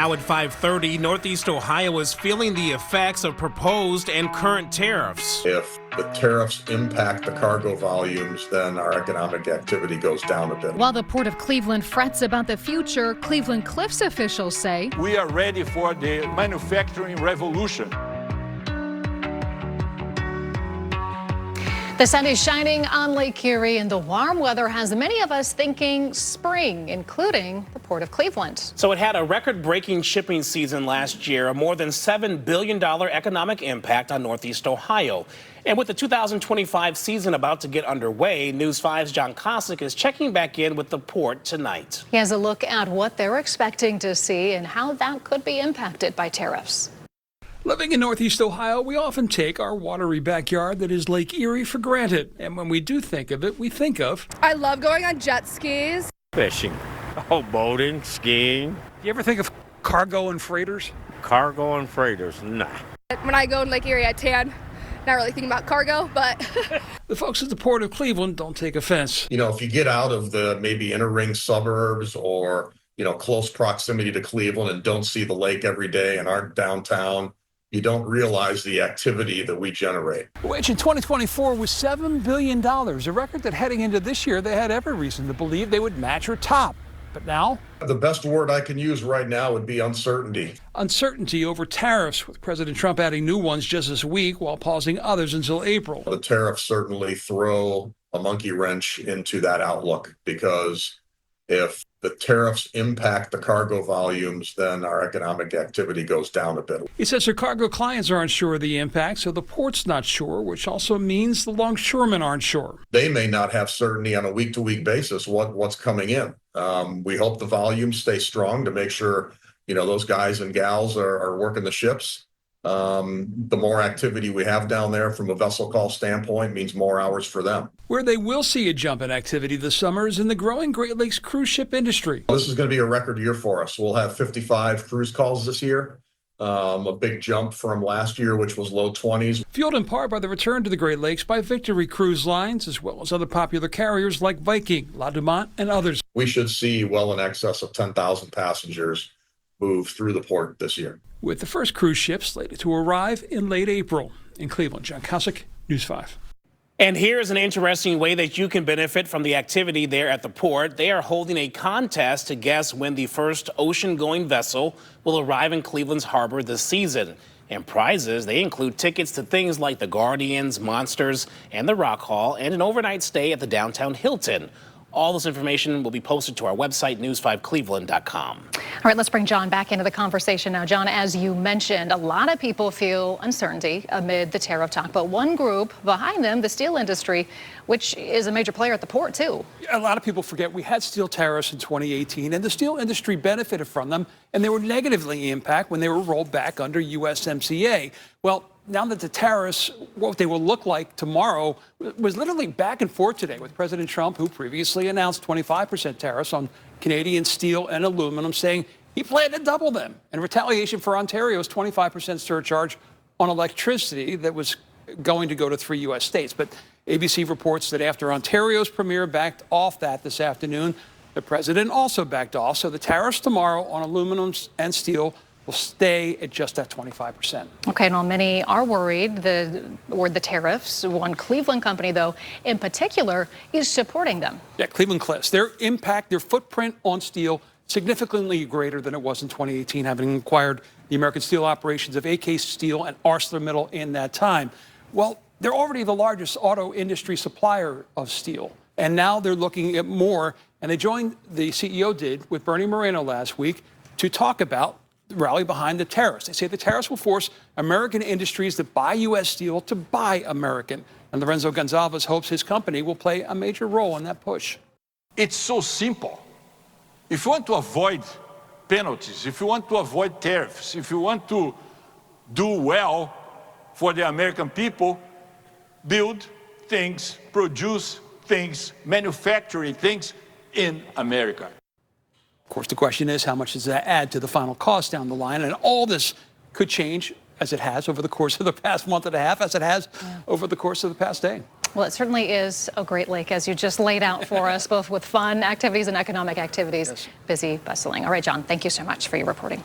Now at 5:30, Northeast Ohio is feeling the effects of proposed and current tariffs. If the tariffs impact the cargo volumes, then our economic activity goes down a bit. While the Port of Cleveland frets about the future, Cleveland Cliffs officials say we are ready for the manufacturing revolution. the sun is shining on Lake Erie, and the warm weather has many of us thinking spring, including the Port of Cleveland. So it had a record-breaking shipping season last year, a more than $7 billion economic impact on Northeast Ohio. And with the 2025 season about to get underway, News 5's John Kosick is checking back in with the port tonight. He has a look at what they're expecting to see and how that could be impacted by tariffs. Living in Northeast Ohio, we often take our watery backyard that is Lake Erie for granted. And when we do think of it, we think of... I love going on jet skis. Fishing. Oh, boating, skiing. Do you ever think of cargo and freighters? Cargo and freighters, nah. When I go in Lake Erie, I tan. Not really thinking about cargo, but... The folks at the Port of Cleveland don't take offense. You know, if you get out of the maybe inner ring suburbs or, close proximity to Cleveland and don't see the lake every day and aren't downtown, you don't realize the activity that we generate. Which in 2024 was $7 billion, a record that heading into this year they had every reason to believe they would match or top. But now? The best word I can use right now would be uncertainty. Uncertainty over tariffs, with President Trump adding new ones just this week while pausing others until April. The tariffs certainly throw a monkey wrench into that outlook, because if the tariffs impact the cargo volumes, then our economic activity goes down a bit. He says their cargo clients aren't sure of the impact, so the port's not sure, which also means the longshoremen aren't sure. They may not have certainty on a week-to-week basis what's coming in. We hope the volumes stay strong to make sure, those guys and gals are working the ships. The more activity we have down there from a vessel call standpoint means more hours for them. Where they will see a jump in activity this summer is in the growing Great Lakes cruise ship industry. This is going to be a record year for us. We'll have 55 cruise calls this year, a big jump from last year, which was low 20s. Fueled in part by the return to the Great Lakes by Victory Cruise Lines, as well as other popular carriers like Viking, La Dumont, and others. We should see well in excess of 10,000 passengers move through the port this year, with the first cruise ship slated to arrive in late April. In Cleveland, John Kosick, News 5. And here's an interesting way that you can benefit from the activity there at the port. They are holding a contest to guess when the first ocean-going vessel will arrive in Cleveland's harbor this season. And prizes, they include tickets to things like the Guardians, Monsters, and the Rock Hall, and an overnight stay at the downtown Hilton. All this information will be posted to our website, news5cleveland.com. All right, let's bring John back into the conversation now. John, as you mentioned, a lot of people feel uncertainty amid the tariff talk, but one group behind them, the steel industry, which is a major player at the port, too. A lot of people forget we had steel tariffs in 2018, and the steel industry benefited from them, and they were negatively impacted when they were rolled back under USMCA. Well, now that the tariffs, what they will look like tomorrow, was literally back and forth today with President Trump, who previously announced 25% tariffs on Canadian steel and aluminum, saying he planned to double them in retaliation for Ontario's 25% surcharge on electricity that was going to go to 3 U.S. states. But ABC reports that after Ontario's premier backed off that this afternoon, the president also backed off. So the tariffs tomorrow on aluminum and steel will stay at just that 25%. Okay, and while many are worried, the tariffs, one Cleveland company, though, in particular, is supporting them. Yeah, Cleveland Cliffs. Their impact, their footprint on steel, significantly greater than it was in 2018, having acquired the American steel operations of AK Steel and ArcelorMittal in that time. Well, they're already the largest auto industry supplier of steel, and now they're looking at more, and they joined, the CEO did, with Bernie Moreno last week to talk about rally behind the tariffs. They say the tariffs will force American industries that buy U.S. steel to buy American. And Lorenzo Gonzalez hopes his company will play a major role in that push. It's so simple. If you want to avoid penalties, if you want to avoid tariffs, if you want to do well for the American people, build things, produce things, manufacture things in America. Of course, the question is, how much does that add to the final cost down the line? And all this could change, as it has over the course of the past month and a half, as it has over the course of the past day. Well, it certainly is a great lake, as you just laid out for us, both with fun activities and economic activities. Yes. Busy, bustling. All right, John, thank you so much for your reporting.